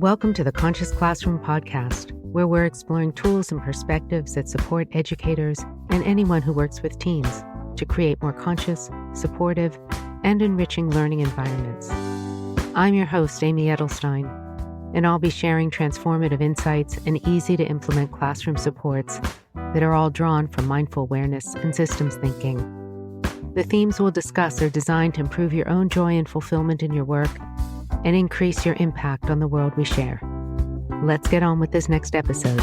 Welcome to the Conscious Classroom podcast, where we're exploring tools and perspectives that support educators and anyone who works with teens to create more conscious, supportive, and enriching learning environments. I'm your host, Amy Edelstein, and I'll be sharing transformative insights and easy-to-implement classroom supports that are all drawn from mindful awareness and systems thinking. The themes we'll discuss are designed to improve your own joy and fulfillment in your work and increase your impact on the world we share. Let's get on with this next episode.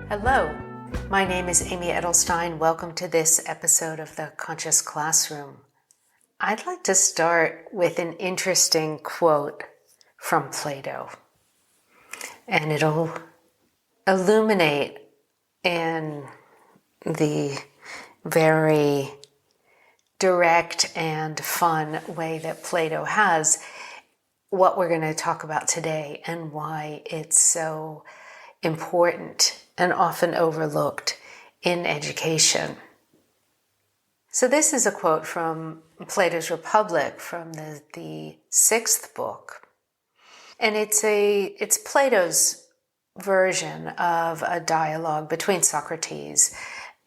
Hello, my name is Amy Edelstein. Welcome to this episode of the Conscious Classroom. I'd like to start with an interesting quote from Plato. And it'll illuminate in the very direct and fun way that Plato has what we're going to talk about today and why it's so important and often overlooked in education. So this is a quote from Plato's Republic from the sixth book. And it's Plato's version of a dialogue between Socrates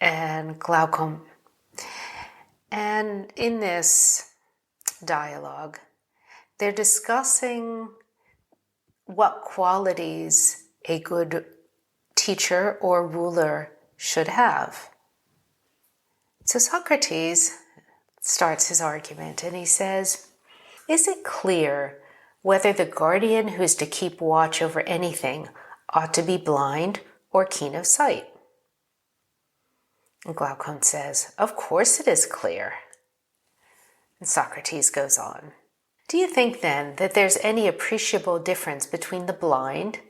and Glaucon. And in this dialogue, they're discussing what qualities a good teacher or ruler should have. So Socrates starts his argument and he says, "Is it clear whether the guardian who is to keep watch over anything ought to be blind or keen of sight?" And Glaucon says, "Of course it is clear." And Socrates goes on, "Do you think then that there's any appreciable difference between the blind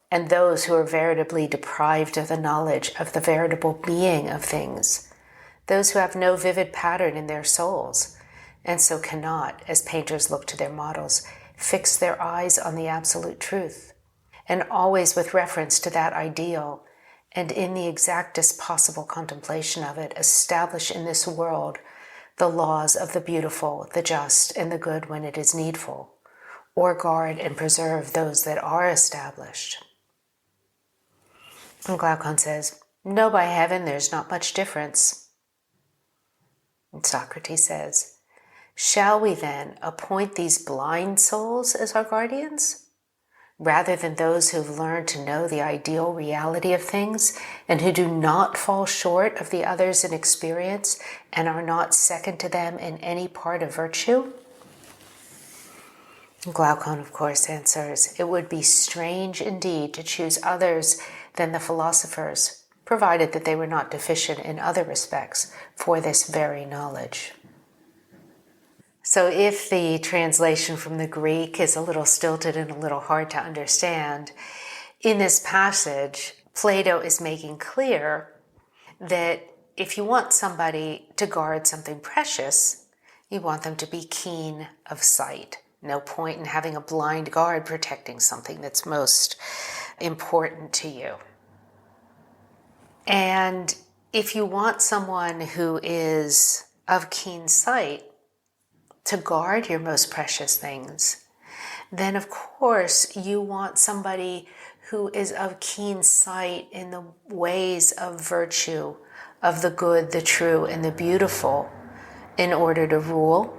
and those who are veritably deprived of the knowledge of the veritable being of things, those who have no vivid pattern in their souls, and so cannot, as painters look to their models, fix their eyes on the absolute truth, and always with reference to that ideal, and in the exactest possible contemplation of it, establish in this world the laws of the beautiful, the just, and the good when it is needful, or guard and preserve those that are established?" And Glaucon says, "No, by heaven, there's not much difference." And Socrates says, "Shall we then appoint these blind souls as our guardians, rather than those who have learned to know the ideal reality of things and who do not fall short of the others in experience and are not second to them in any part of virtue?" And Glaucon, of course, answers, "It would be strange indeed to choose others than the philosophers, provided that they were not deficient in other respects for this very knowledge." So if the translation from the Greek is a little stilted and a little hard to understand, in this passage, Plato is making clear that if you want somebody to guard something precious, you want them to be keen of sight. No point in having a blind guard protecting something that's most important to you. And if you want someone who is of keen sight to guard your most precious things, then of course you want somebody who is of keen sight in the ways of virtue, of the good, the true, and the beautiful, in order to rule,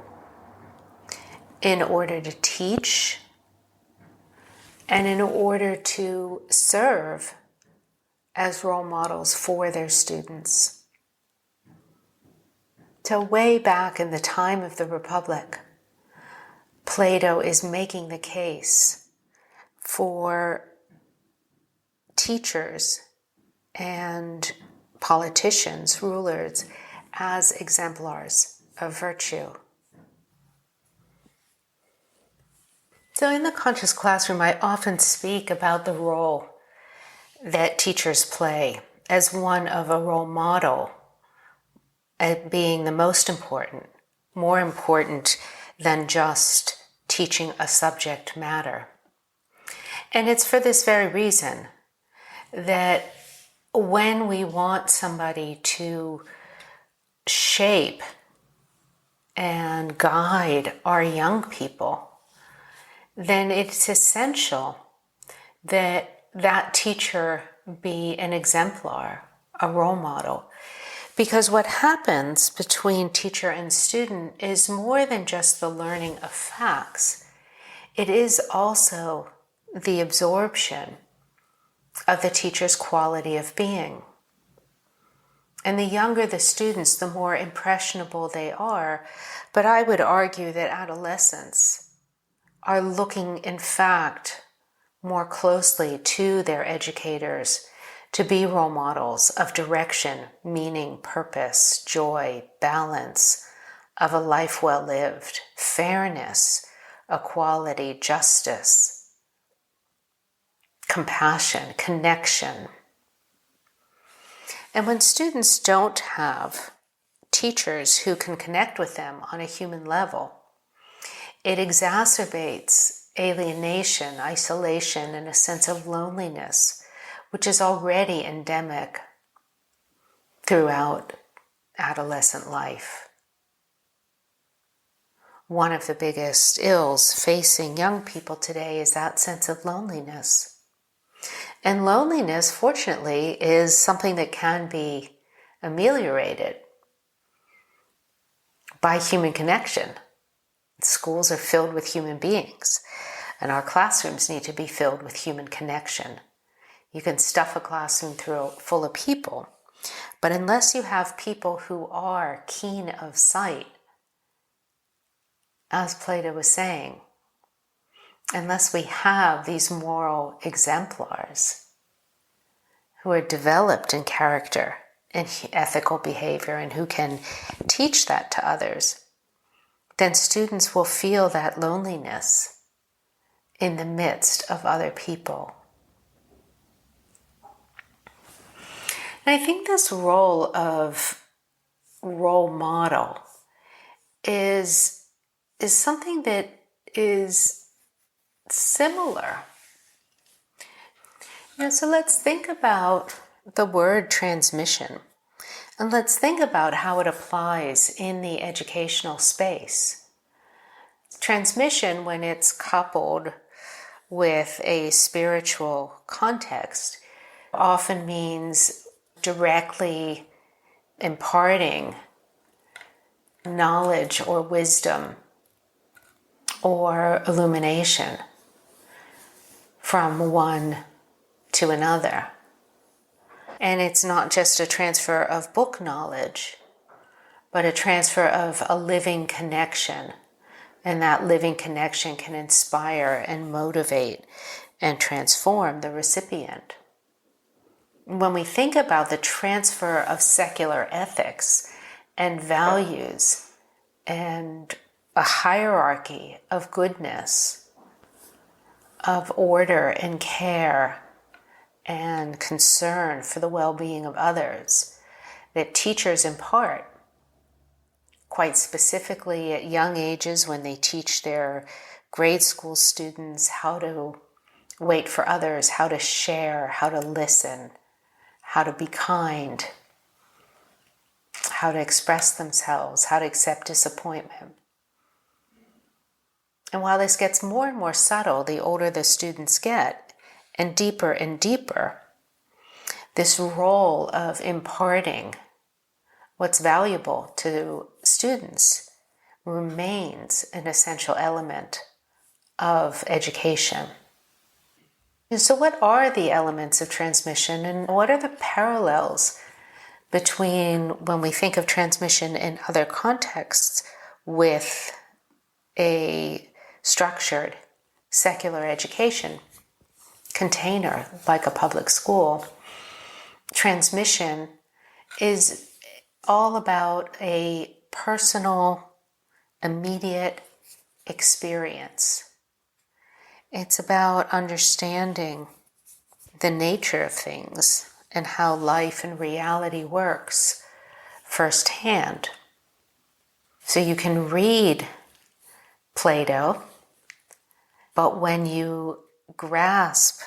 in order to teach, and in order to serve as role models for their students. So way back in the time of the Republic, Plato is making the case for teachers and politicians, rulers, as exemplars of virtue. So in the Conscious Classroom, I often speak about the role that teachers play as one of a role model, at being the most important, more important than just teaching a subject matter. And it's for this very reason that when we want somebody to shape and guide our young people, then it's essential that that teacher be an exemplar, a role model. Because what happens between teacher and student is more than just the learning of facts. It is also the absorption of the teacher's quality of being. And the younger the students, the more impressionable they are. But I would argue that adolescents are looking, in fact, more closely to their educators to be role models of direction, meaning, purpose, joy, balance, of a life well lived, fairness, equality, justice, compassion, connection. And when students don't have teachers who can connect with them on a human level, it exacerbates alienation, isolation, and a sense of loneliness, which is already endemic throughout adolescent life. One of the biggest ills facing young people today is that sense of loneliness. And loneliness, fortunately, is something that can be ameliorated by human connection. Schools are filled with human beings, and our classrooms need to be filled with human connection. You can stuff a classroom full of people, but unless you have people who are keen of sight, as Plato was saying, unless we have these moral exemplars who are developed in character and ethical behavior and who can teach that to others, then students will feel that loneliness in the midst of other people. And I think this role of role model is something that is similar. So let's think about the word transmission, and let's think about how it applies in the educational space. Transmission, when it's coupled with a spiritual context, often means directly imparting knowledge or wisdom or illumination from one to another. And it's not just a transfer of book knowledge, but a transfer of a living connection. And that living connection can inspire and motivate and transform the recipient. When we think about the transfer of secular ethics and values and a hierarchy of goodness, of order and care and concern for the well-being of others, that teachers impart, quite specifically at young ages when they teach their grade school students how to wait for others, how to share, how to listen, how to be kind, how to express themselves, how to accept disappointment. And while this gets more and more subtle the older the students get, and deeper, this role of imparting what's valuable to students remains an essential element of education. And so what are the elements of transmission, and what are the parallels between when we think of transmission in other contexts with a structured secular education container like a public school? Transmission is all about a personal, immediate experience. It's about understanding the nature of things and how life and reality works firsthand. So you can read Plato, but when you grasp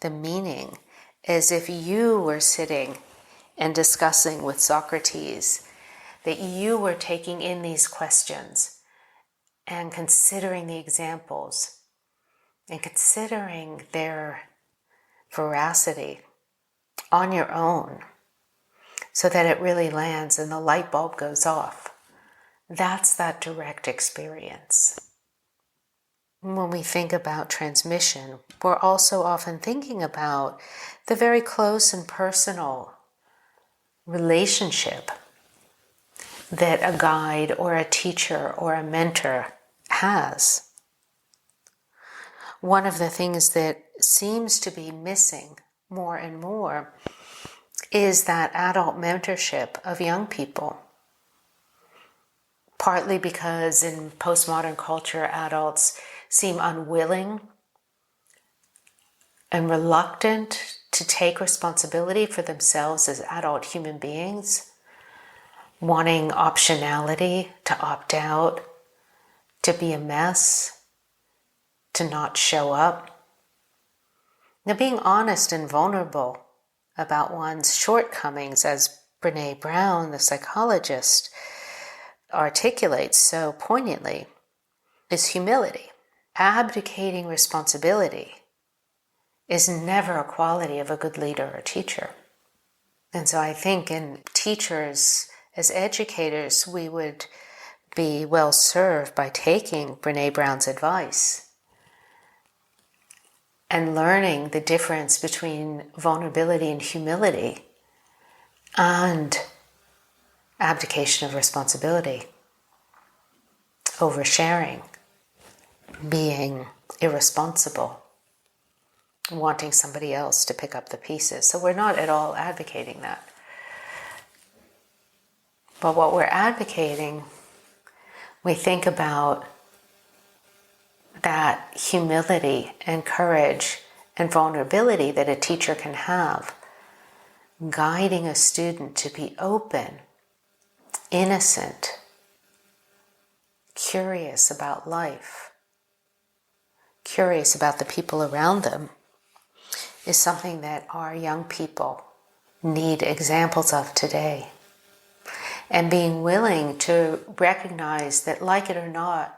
the meaning as if you were sitting and discussing with Socrates, that you were taking in these questions and considering the examples and considering their veracity on your own so that it really lands and the light bulb goes off. That's that direct experience. When we think about transmission, we're also often thinking about the very close and personal relationship that a guide or a teacher or a mentor has. One of the things that seems to be missing more and more is that adult mentorship of young people. Partly because in postmodern culture, adults seem unwilling and reluctant to take responsibility for themselves as adult human beings, wanting optionality, to opt out, to be a mess, to not show up. Now, being honest and vulnerable about one's shortcomings, as Brené Brown, the psychologist, articulates so poignantly, is humility. Abdicating responsibility is never a quality of a good leader or teacher. And so I think in teachers, as educators, we would be well served by taking Brené Brown's advice and learning the difference between vulnerability and humility and abdication of responsibility, oversharing, being irresponsible, wanting somebody else to pick up the pieces. So we're not at all advocating that. But what we're advocating, we think about that humility and courage and vulnerability that a teacher can have, guiding a student to be open, innocent, curious about life, curious about the people around them, is something that our young people need examples of today. And being willing to recognize that, like it or not,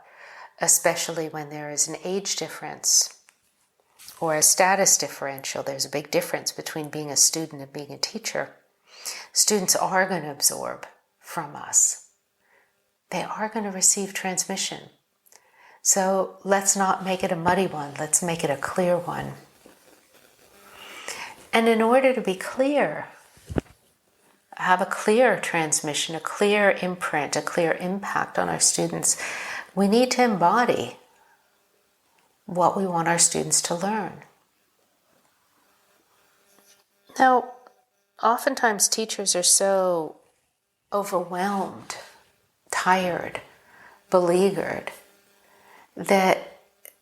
especially when there is an age difference or a status differential, there's a big difference between being a student and being a teacher. Students are going to absorb from us. They are going to receive transmission. So let's not make it a muddy one. Let's make it a clear one. And in order to be clear, have a clear transmission, a clear imprint, a clear impact on our students, we need to embody what we want our students to learn. Now, oftentimes teachers are so overwhelmed, tired, beleaguered, that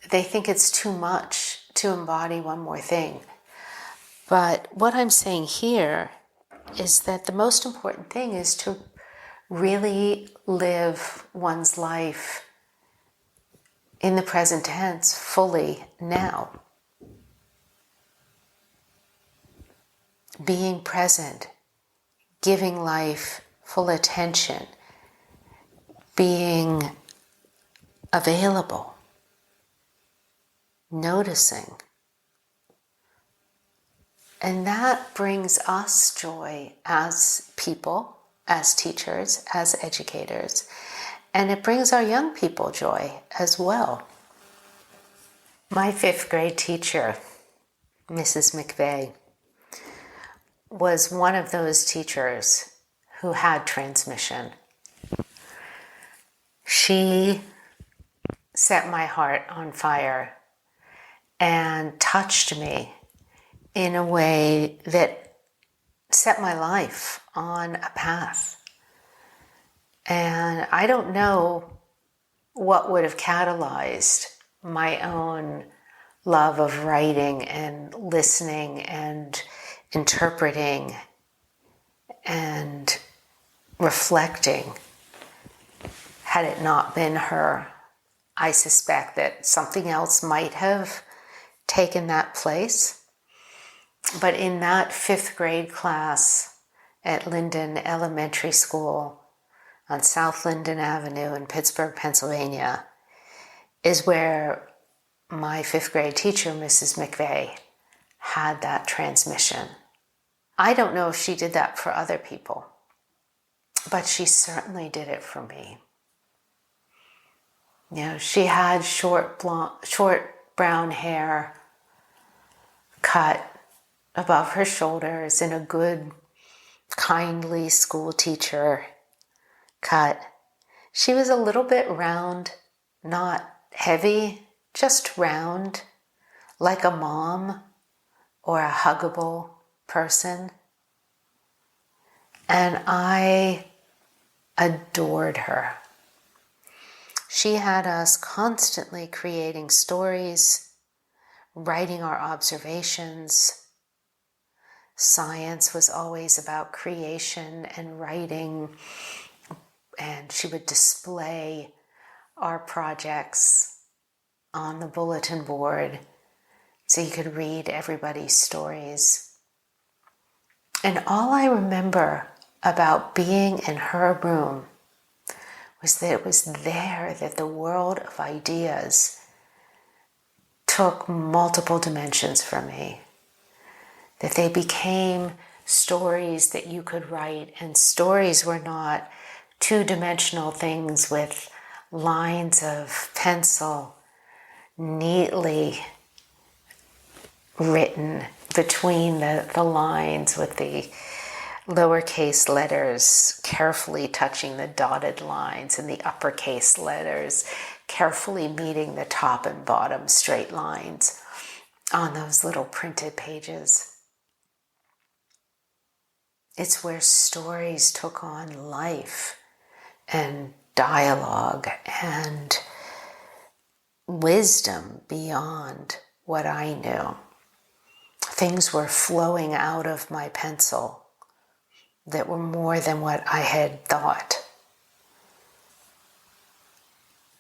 they think it's too much to embody one more thing. But what I'm saying here is that the most important thing is to really live one's life in the present tense, fully now. Being present, giving life full attention, being available, noticing. And that brings us joy as people, as teachers, as educators, and it brings our young people joy as well. My 5th grade teacher, Mrs. McVeigh, was one of those teachers who had transmission. She set my heart on fire and touched me in a way that set my life on a path. And I don't know what would have catalyzed my own love of writing and listening and interpreting and reflecting had it not been her. I suspect that something else might have taken that place. But in that 5th grade class at Linden Elementary School on South Linden Avenue in Pittsburgh, Pennsylvania, is where my 5th grade teacher, Mrs. McVeigh, had that transmission. I don't know if she did that for other people, but she certainly did it for me. You know, she had short brown hair cut above her shoulders in a good, kindly school teacher cut. She was a little bit round, not heavy, just round, like a mom or a huggable person. And I adored her. She had us constantly creating stories, writing our observations. Science was always about creation and writing, and she would display our projects on the bulletin board so you could read everybody's stories. And all I remember about being in her room was that it was there that the world of ideas took multiple dimensions for me. That they became stories that you could write, and stories were not two-dimensional things with lines of pencil neatly written between the lines with the lowercase letters carefully touching the dotted lines and the uppercase letters carefully meeting the top and bottom straight lines on those little printed pages. It's where stories took on life and dialogue and wisdom beyond what I knew. Things were flowing out of my pencil that were more than what I had thought.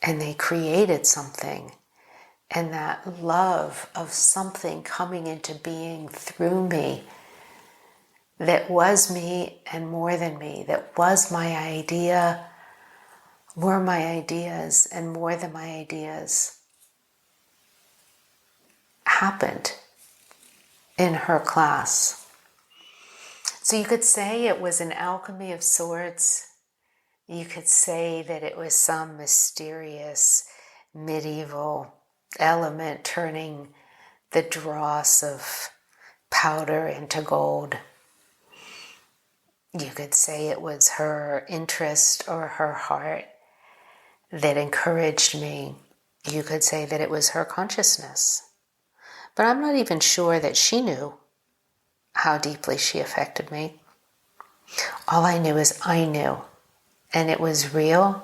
And they created something. And that love of something coming into being through me that was me and more than me, that was my idea, were my ideas, and more than my ideas, happened in her class. So you could say it was an alchemy of sorts. You could say that it was some mysterious medieval element turning the dross of powder into gold. You could say it was her interest or her heart that encouraged me. You could say that it was her consciousness. But I'm not even sure that she knew how deeply she affected me. All I knew is I knew, and it was real,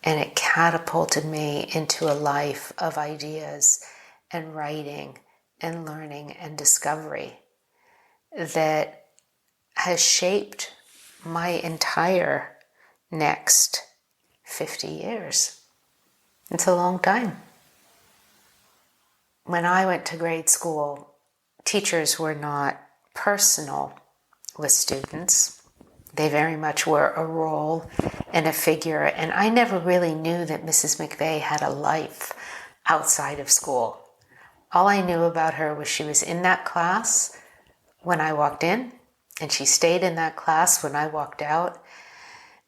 and it catapulted me into a life of ideas and writing and learning and discovery that has shaped my entire next 50 years. It's a long time. When I went to grade school, teachers were not personal with students. They very much were a role and a figure, and I never really knew that Mrs. McVeigh had a life outside of school. All I knew about her was she was in that class when I walked in, and she stayed in that class when I walked out.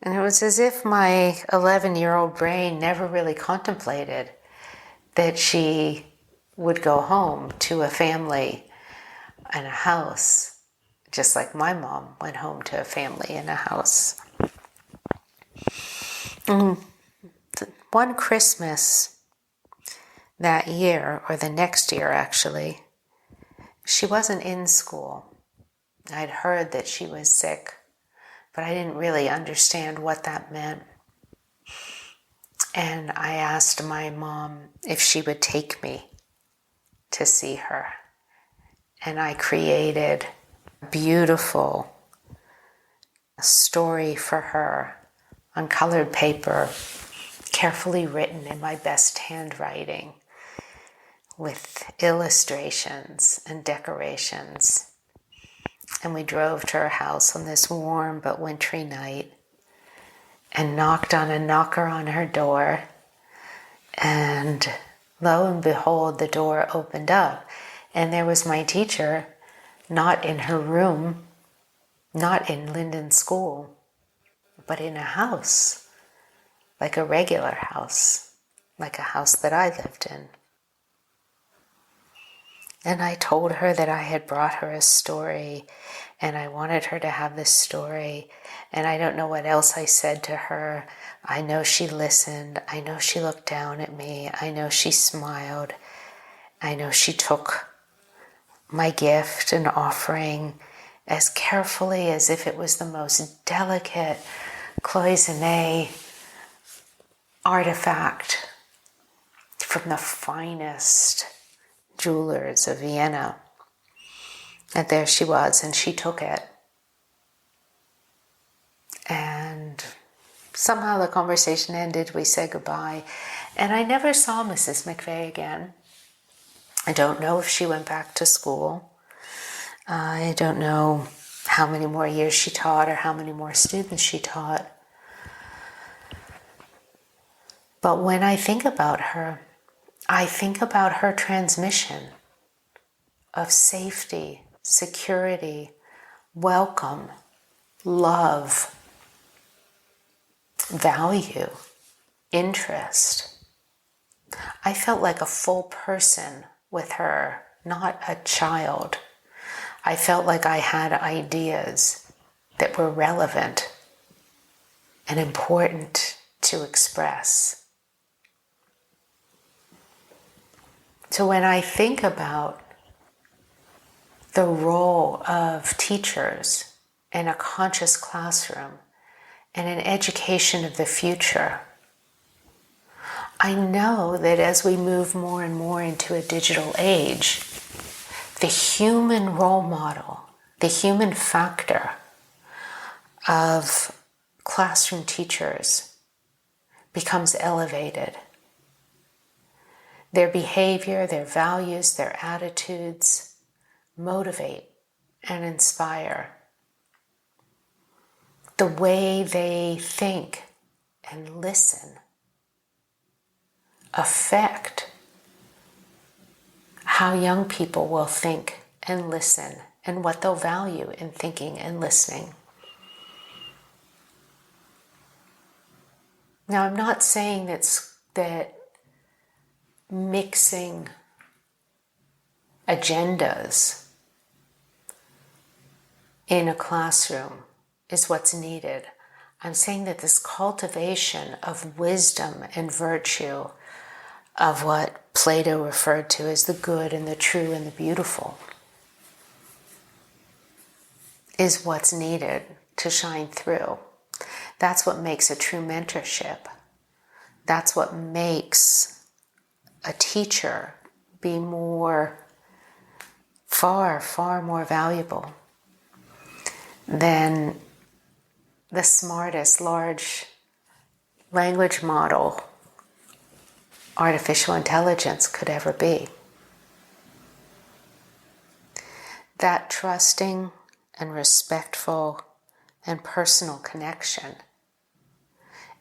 And it was as if my 11-year-old brain never really contemplated that she would go home to a family and a house, just like my mom went home to a family and a house. One Christmas that year, or the next year actually, she wasn't in school. I'd heard that she was sick, but I didn't really understand what that meant. And I asked my mom if she would take me to see her. And I created a beautiful story for her on colored paper, carefully written in my best handwriting, with illustrations and decorations. And we drove to her house on this warm but wintry night and knocked on a knocker on her door. And lo and behold, the door opened up. And there was my teacher, not in her room, not in Linden School, but in a house, like a regular house, like a house that I lived in. And I told her that I had brought her a story and I wanted her to have this story. And I don't know what else I said to her. I know she listened. I know she looked down at me. I know she smiled. I know she took my gift and offering as carefully as if it was the most delicate cloisonné artifact from the finest jewelers of Vienna. And there she was, and she took it. And somehow the conversation ended. We said goodbye. And I never saw Mrs. McVeigh again. I don't know if she went back to school. I don't know how many more years she taught or how many more students she taught. But when I think about her, I think about her transmission of safety, security, welcome, love, value, interest. I felt like a full person with her, not a child. I felt like I had ideas that were relevant and important to express. So when I think about the role of teachers in a conscious classroom and an education of the future, I know that as we move more and more into a digital age, the human role model, the human factor of classroom teachers becomes elevated. Their behavior, their values, their attitudes motivate and inspire. The way they think and listen affect how young people will think and listen and what they'll value in thinking and listening. Now, I'm not saying that mixing agendas in a classroom is what's needed. I'm saying that this cultivation of wisdom and virtue, of what Plato referred to as the good and the true and the beautiful, is what's needed to shine through. That's what makes a true mentorship. That's what makes a teacher be far more valuable than the smartest large language model artificial intelligence could ever be. That trusting and respectful and personal connection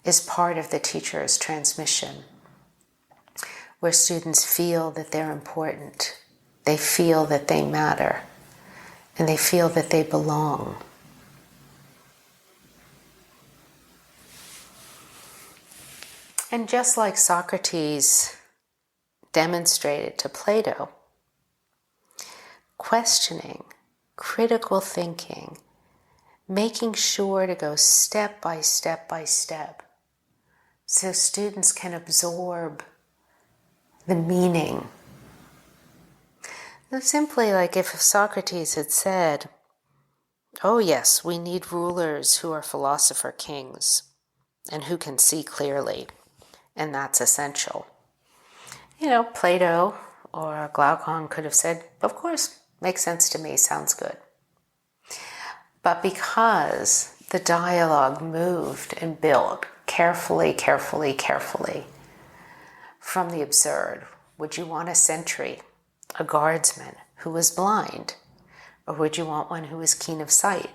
is part of the teacher's transmission, where students feel that they're important, they feel that they matter, and they feel that they belong. And just like Socrates demonstrated to Plato, questioning, critical thinking, making sure to go step by step by step so students can absorb the meaning. It's simply like if Socrates had said, "Oh yes, we need rulers who are philosopher kings and who can see clearly, and that's essential." Plato or Glaucon could have said, "Of course, makes sense to me, sounds good." But because the dialogue moved and built carefully from the absurd, would you want a sentry, a guardsman who was blind, Or would you want one who is keen of sight?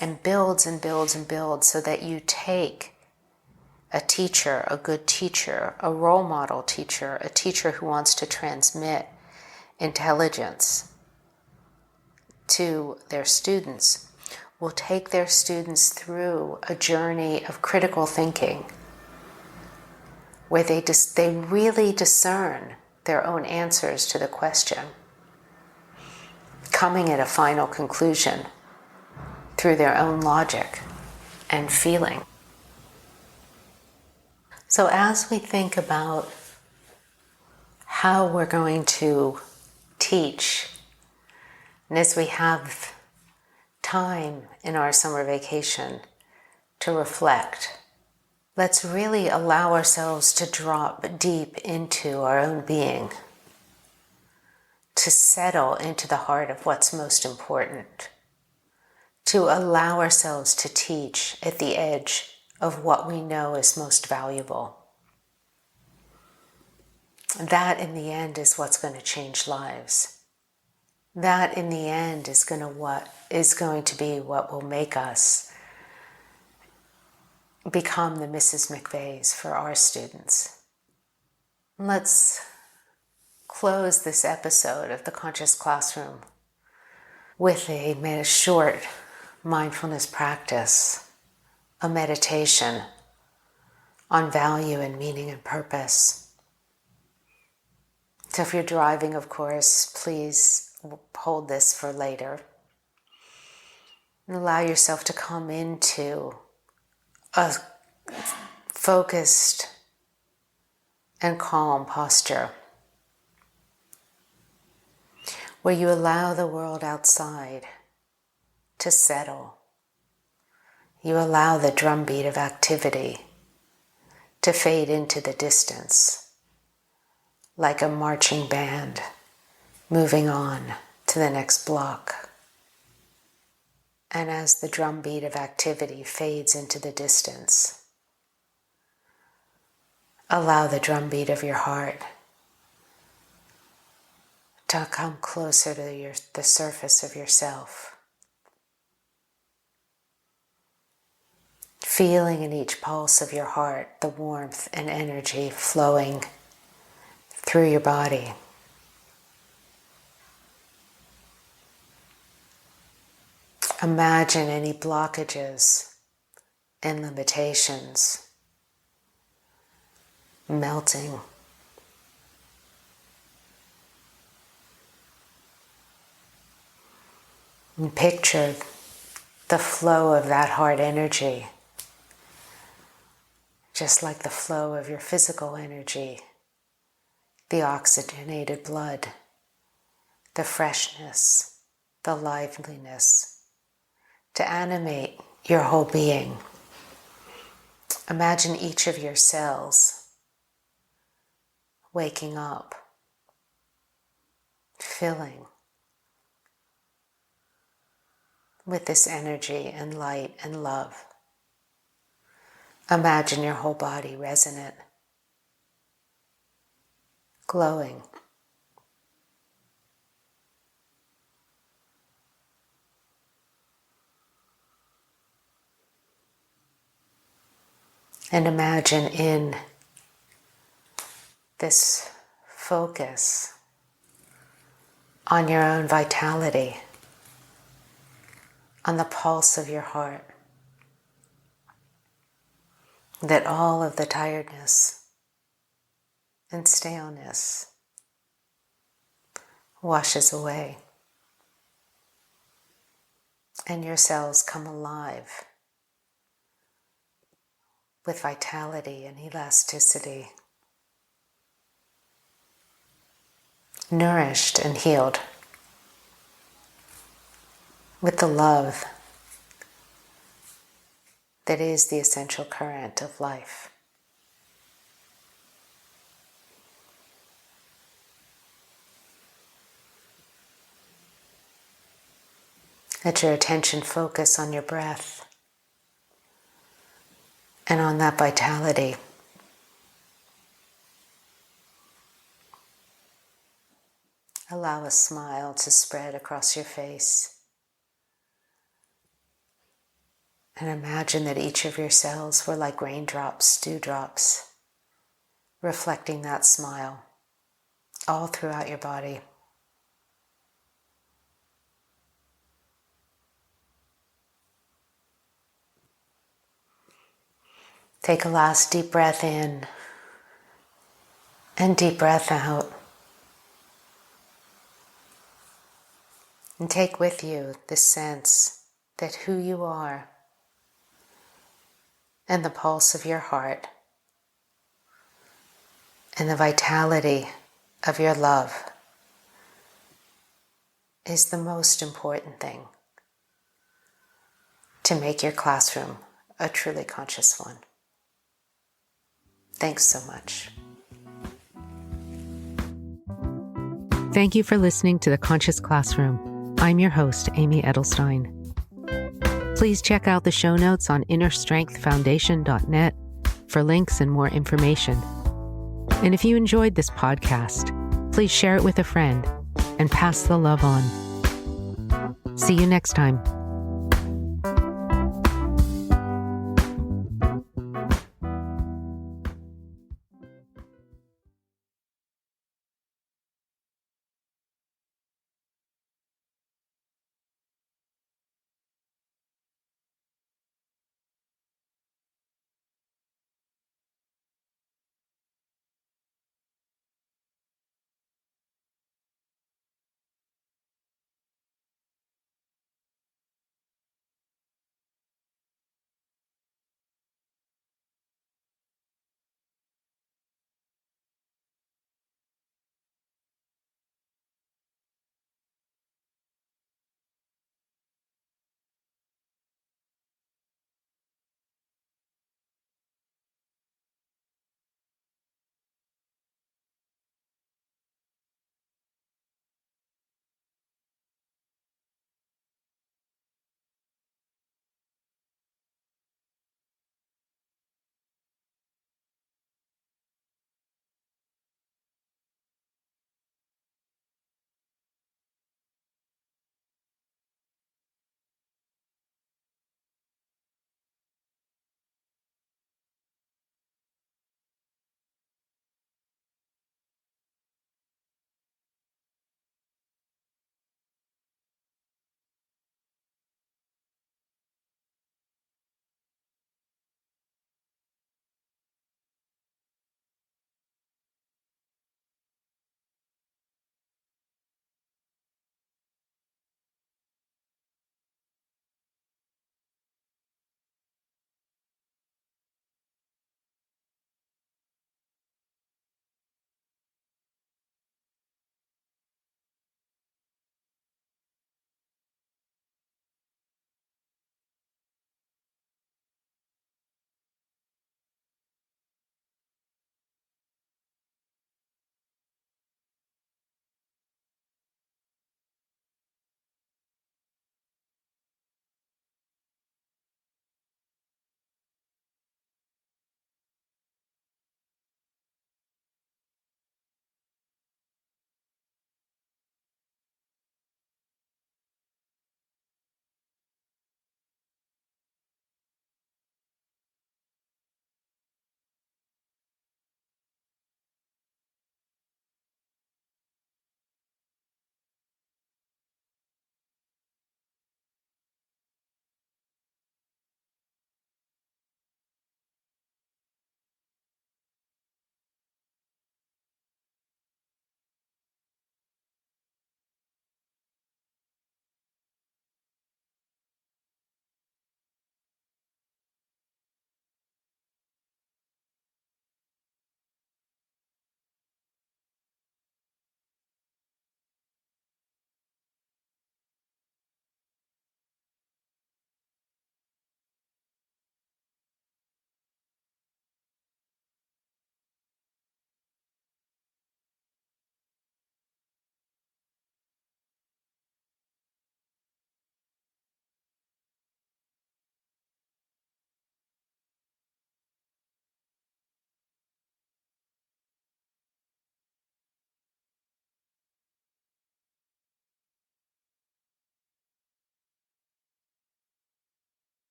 And builds and builds and builds so that you take a teacher, a good teacher, a role model teacher, a teacher who wants to transmit intelligence to their students, will take their students through a journey of critical thinking where they really discern their own answers to the question, coming at a final conclusion through their own logic and feeling. So as we think about how we're going to teach, and as we have time in our summer vacation to reflect, let's really allow ourselves to drop deep into our own being, to settle into the heart of what's most important, to allow ourselves to teach at the edge of what we know is most valuable. That in the end is what's going to change lives. That in the end is going to be what will make us become the Mrs. McVeighs for our students. Let's close this episode of the Conscious Classroom with a short mindfulness practice, a meditation on value and meaning and purpose. So if you're driving, of course, please hold this for later. And allow yourself to come into a focused and calm posture where you allow the world outside to settle. You allow the drumbeat of activity to fade into the distance, like a marching band moving on to the next block. And as the drumbeat of activity fades into the distance, allow the drumbeat of your heart to come closer to the surface of yourself. Feeling in each pulse of your heart the warmth and energy flowing through your body. Imagine any blockages and limitations melting. And picture the flow of that heart energy, just like the flow of your physical energy, the oxygenated blood, the freshness, the liveliness, to animate your whole being. Imagine each of your cells waking up, filling with this energy and light and love. Imagine your whole body resonant, glowing. And imagine in this focus on your own vitality, on the pulse of your heart, that all of the tiredness and staleness washes away, and your cells come alive with vitality and elasticity, nourished and healed with the love that is the essential current of life. Let your attention focus on your breath and on that vitality. Allow a smile to spread across your face. And imagine that each of your cells were like raindrops, dewdrops, reflecting that smile all throughout your body. Take a last deep breath in and deep breath out. And take with you this sense that who you are and the pulse of your heart and the vitality of your love is the most important thing to make your classroom a truly conscious one. Thanks so much. Thank you for listening to The Conscious Classroom. I'm your host, Amy Edelstein. Please check out the show notes on innerstrengthfoundation.net for links and more information. And if you enjoyed this podcast, please share it with a friend and pass the love on. See you next time.